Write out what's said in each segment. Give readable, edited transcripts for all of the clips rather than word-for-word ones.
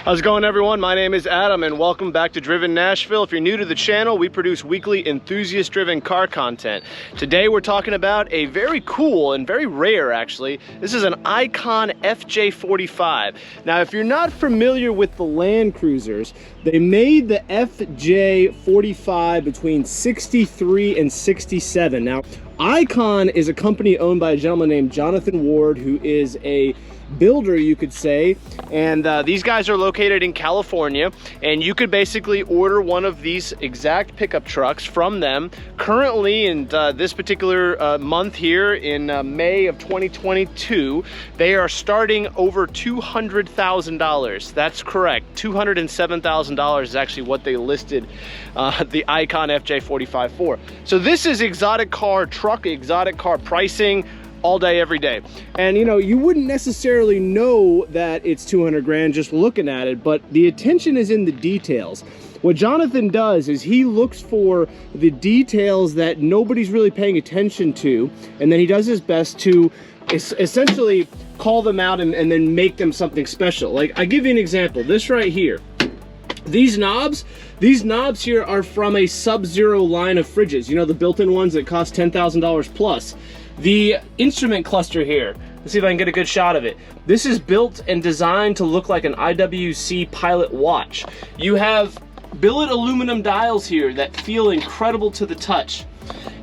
How's it going, everyone? My name is Adam and welcome back to Driven Nashville. If you're new to the channel, we produce weekly enthusiast driven car content. Today we're talking about a very cool and very rare, actually. This is an Icon FJ45. Now, if you're not familiar with the Land Cruisers, they made the FJ45 between 63 and 67. Now, Icon is a company owned by a gentleman named Jonathan Ward, who is a builder, you could say, and these guys are located in California, and you could basically order one of these exact pickup trucks from them. Currently, in this particular month here in May of 2022, they are starting over $200,000. That's correct. $207,000 is actually what they listed the Icon FJ45 for. So this is exotic car truck, exotic car pricing, all day, every day. And you know, you wouldn't necessarily know that it's 200 grand just looking at it, but the attention is in the details. What Jonathan does is he looks for the details that nobody's really paying attention to, and then he does his best to essentially call them out and then make them something special. Like, I give you an example. This right here, these knobs here are from a Sub-Zero line of fridges. You know, the built-in ones that cost $10,000 plus. The instrument cluster here, let's see if I can get a good shot of it. This is built and designed to look like an IWC pilot watch. You have billet aluminum dials here that feel incredible to the touch.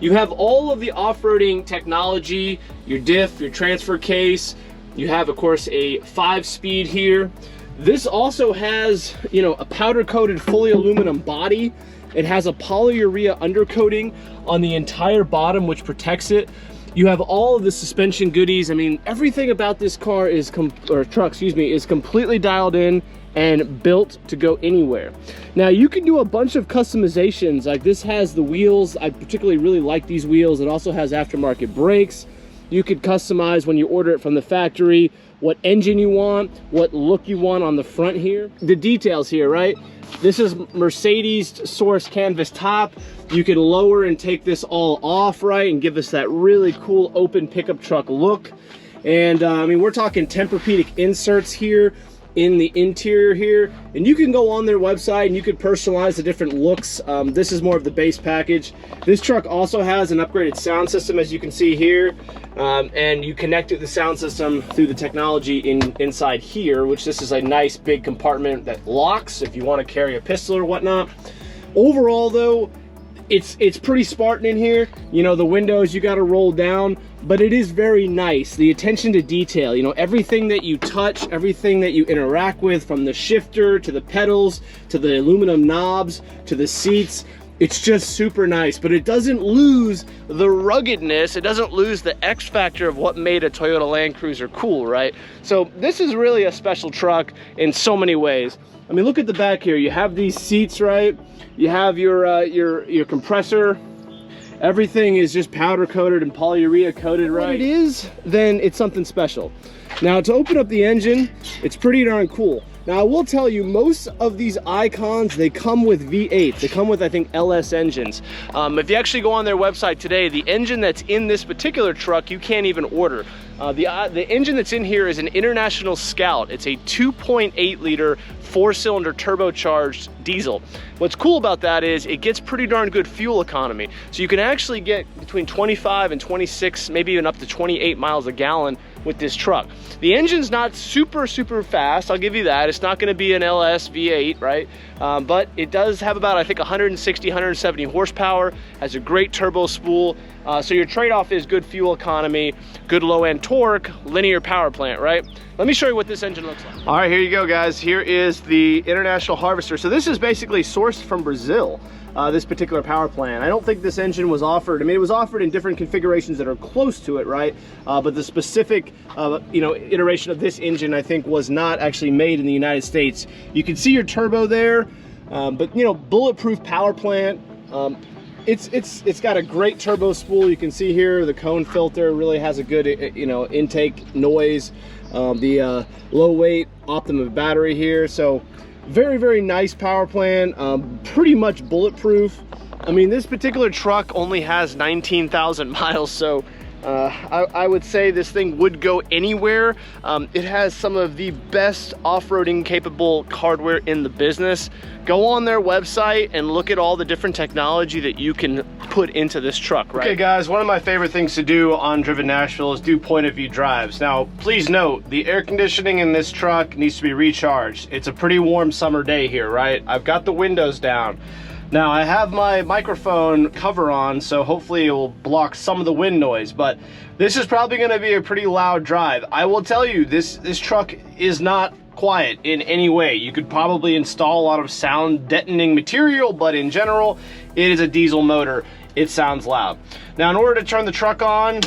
You have all of the off-roading technology, your diff, your transfer case. You have, of course, a 5-speed here. This also has, you know, a powder-coated fully aluminum body. It has a polyurea undercoating on the entire bottom, which protects it. You have all of the suspension goodies. I mean, everything about this car is is completely dialed in and built to go anywhere. Now, you can do a bunch of customizations. Like, this has the wheels. I particularly really like these wheels. It also has aftermarket brakes. You could customize when you order it from the factory what engine you want, what look you want on the front here. The details here, right? This is Mercedes source canvas top. You can lower and take this all off, right, and give us that really cool open pickup truck look. And I mean, we're talking Tempur-Pedic inserts here in the interior here, and you can go on their website and you could personalize the different looks. This is more of the base package. This truck also has an upgraded sound system, as you can see here, and you connect the sound system through the technology inside here, which this is a nice big compartment that locks if you want to carry a pistol or whatnot. Overall, though, it's pretty Spartan in here. You know, the windows you got to roll down, but it is very nice. The attention to detail, you know, everything that you touch, everything that you interact with, from the shifter to the pedals to the aluminum knobs to the seats, it's just super nice. But it doesn't lose the ruggedness, it doesn't lose the X factor of what made a Toyota Land Cruiser cool, right? So this is really a special truck in so many ways. I mean, look at the back here. You have these seats, right? You have your compressor. Everything is just powder coated and polyurea coated, right? What it is, then it's something special. Now, to open up the engine, it's pretty darn cool. Now, I will tell you, most of these Icons, they come with V8s. They come with, I think, LS engines. If you actually go on their website today, the engine that's in this particular truck, you can't even order. The engine that's in here is an International Scout. It's a 2.8 liter 4-cylinder turbocharged diesel. What's cool about that is it gets pretty darn good fuel economy. So you can actually get between 25 and 26, maybe even up to 28 miles a gallon with this truck. The engine's not super fast, I'll give you that. It's not gonna be an LS V8, right? But it does have about, I think, 160, 170 horsepower, has a great turbo spool. So your trade-off is good fuel economy, good low-end torque, linear power plant, right? Let me show you what this engine looks like. All right, here you go, guys. Here is the International Harvester. So this is basically sourced from Brazil, this particular power plant. I don't think this engine was offered. I mean, it was offered in different configurations that are close to it, right? But the specific, you know, iteration of this engine, I think, was not actually made in the United States. You can see your turbo there, but, you know, bulletproof power plant. It's got a great turbo spool. You can see here the cone filter really has a good, you know, intake noise. The low weight Optima battery here. So very nice power plant, pretty much bulletproof. I mean, this particular truck only has 19,000 miles, so I would say this thing would go anywhere. It has some of the best off-roading capable hardware in the business. Go on their website and look at all the different technology that you can put into this truck, right? Okay guys, one of my favorite things to do on Driven Nashville is do point of view drives. Now, please note, the air conditioning in this truck needs to be recharged. It's a pretty warm summer day here, right? I've got the windows down. Now, I have my microphone cover on, so hopefully it will block some of the wind noise, but this is probably gonna be a pretty loud drive. I will tell you, this truck is not quiet in any way. You could probably install a lot of sound deadening material, but in general, it is a diesel motor. It sounds loud. Now, in order to turn the truck on,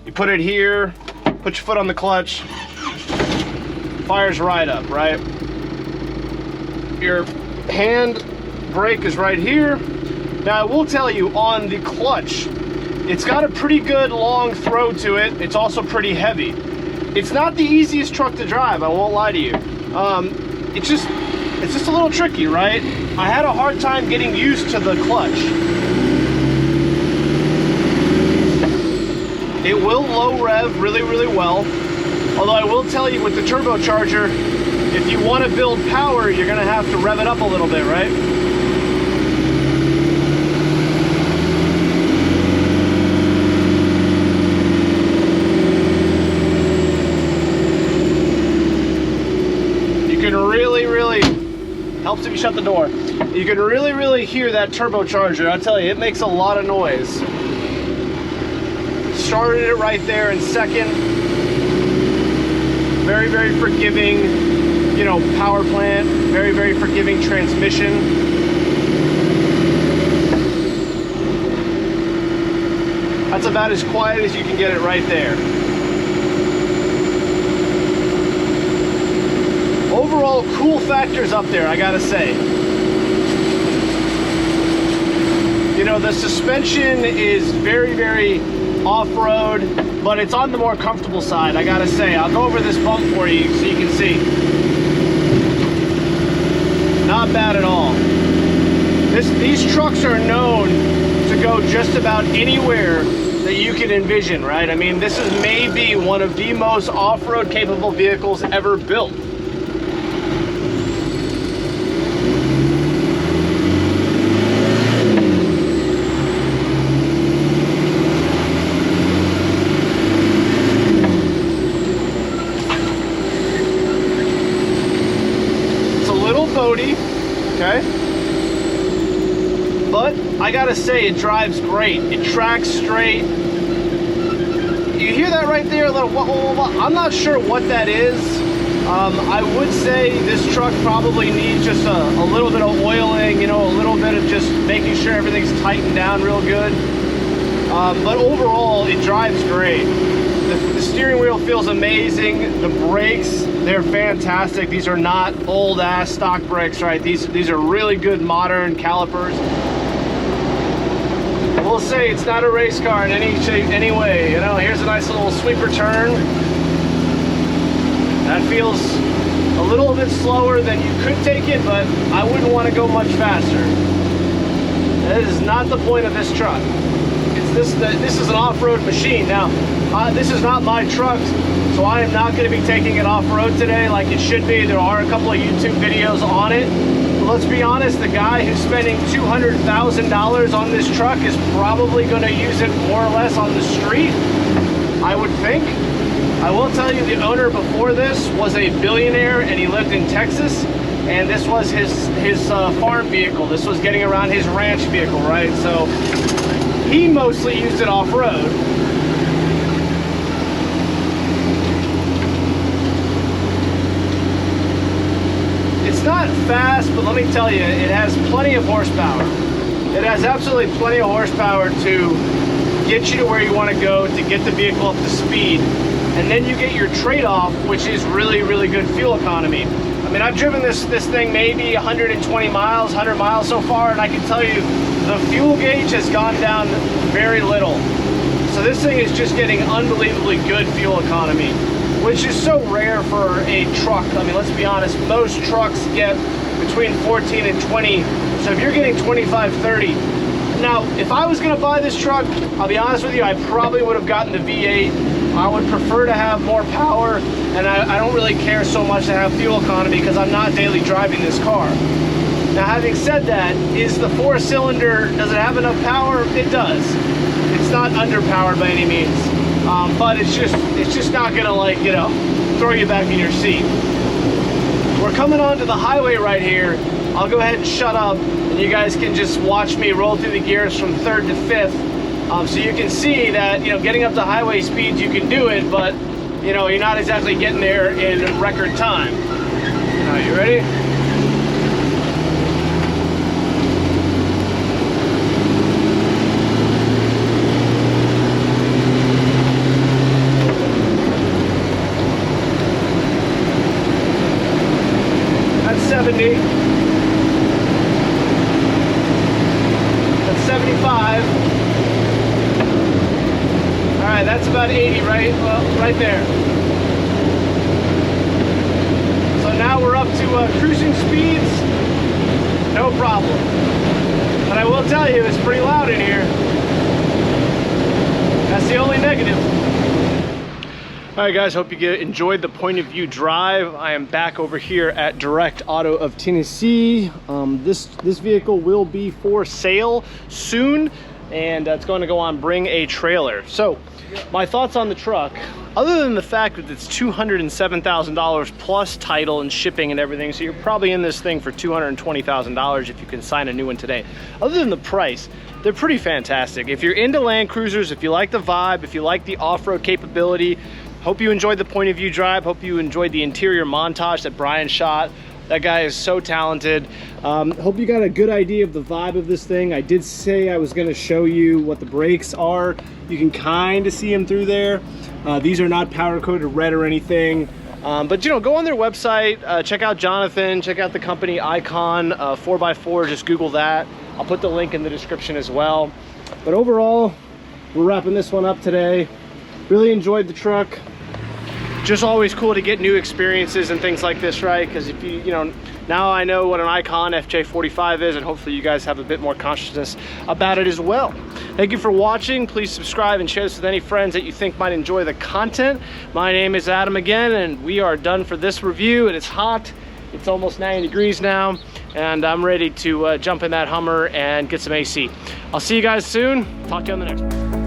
you put it here, put your foot on the clutch, fires right up, right? Your hand brake is right here. Now, I will tell you, on the clutch, it's got a pretty good long throw to it. It's also pretty heavy. It's not the easiest truck to drive, I won't lie to you. It's just a little tricky, right? I had a hard time getting used to the clutch. It will low rev really, really well. Although I will tell you, with the turbocharger, if you want to build power, you're gonna have to rev it up a little bit, right? You can really, helps if you shut the door. You can really hear that turbocharger. I'll tell you, it makes a lot of noise. Started it right there in second. Very forgiving, you know, power plant. Very forgiving transmission. That's about as quiet as you can get it right there. Overall, cool factors up there, I gotta say. You know, the suspension is very off-road, but it's on the more comfortable side, I gotta say. I'll go over this bump for you so you can see. Not bad at all. These trucks are known to go just about anywhere that you can envision, right? I mean, this is maybe one of the most off-road capable vehicles ever built. Okay, but I gotta say, it drives great. It tracks straight. You hear that right there, a little wah, wah, wah. I'm not sure what that is. I would say this truck probably needs just a little bit of oiling, you know, a little bit of just making sure everything's tightened down real good. But overall, it drives great. The steering wheel feels amazing. The brakes, they're fantastic. These are not old ass stock brakes, right? These are really good modern calipers. We'll say it's not a race car in any shape, any way. You know, here's a nice little sweeper turn. That feels a little bit slower than you could take it, but I wouldn't want to go much faster. That is not the point of this truck. This is an off-road machine. Now, this is not my truck, so I am not going to be taking it off-road today like it should be. There are a couple of YouTube videos on it. But let's be honest, the guy who's spending $200,000 on this truck is probably going to use it more or less on the street, I would think. I will tell you, the owner before this was a billionaire, and he lived in Texas, and this was his farm vehicle. This was getting around his ranch vehicle, right? So he mostly used it off-road. It's not fast, but let me tell you, it has plenty of horsepower. It has absolutely plenty of horsepower to get you to where you want to go, to get the vehicle up to speed. And then you get your trade-off, which is really good fuel economy. I mean, I've driven this thing maybe 120 miles, 100 miles so far, and I can tell you the fuel gauge has gone down very little. So this thing is just getting unbelievably good fuel economy, which is so rare for a truck. I mean, let's be honest, most trucks get between 14 and 20. So if you're getting 25, 30, Now, if I was gonna buy this truck, I'll be honest with you, I probably would have gotten the V8. I would prefer to have more power, and I don't really care so much to have fuel economy because I'm not daily driving this car. Now, having said that, is the 4-cylinder, does it have enough power? It does. It's not underpowered by any means, but it's just not gonna, like, you know, throw you back in your seat. We're coming onto the highway right here. I'll go ahead and shut up, and you guys can just watch me roll through the gears from 3rd to 5th. So you can see that, you know, getting up to highway speeds, you can do it, but, you know, you're not exactly getting there in record time. All right, you ready? That's 70. That's 75. All right, that's about 80, right? Well, right there. So now we're up to cruising speeds, no problem. But I will tell you, it's pretty loud in here. That's the only negative. All right, guys, hope you enjoyed the point of view drive. I am back over here at Direct Auto of Tennessee. This vehicle will be for sale soon, and it's going to go on Bring a Trailer. So my thoughts on the truck, other than the fact that it's $207,000 plus title and shipping and everything, so you're probably in this thing for $220,000 if you can sign a new one today. Other than the price, they're pretty fantastic. If you're into Land Cruisers, if you like the vibe, if you like the off-road capability, hope you enjoyed the point of view drive. Hope you enjoyed the interior montage that Brian shot. That guy is so talented. Hope you got a good idea of the vibe of this thing. I did say I was gonna show you what the brakes are. You can kind of see them through there. These are not powder coated red or anything. But you know, go on their website, check out Jonathan, check out the company Icon 4x4, just Google that. I'll put the link in the description as well. But overall, we're wrapping this one up today. Really enjoyed the truck. Just always cool to get new experiences and things like this, right? Because if you know, now I know what an Icon FJ45 is, and hopefully you guys have a bit more consciousness about it as well. Thank you for watching. Please subscribe and share this with any friends that you think might enjoy the content. My name is Adam again, and we are done for this review. And it's hot. It's almost 90 degrees now, and I'm ready to jump in that Hummer and get some AC. I'll see you guys soon. Talk to you on the next one.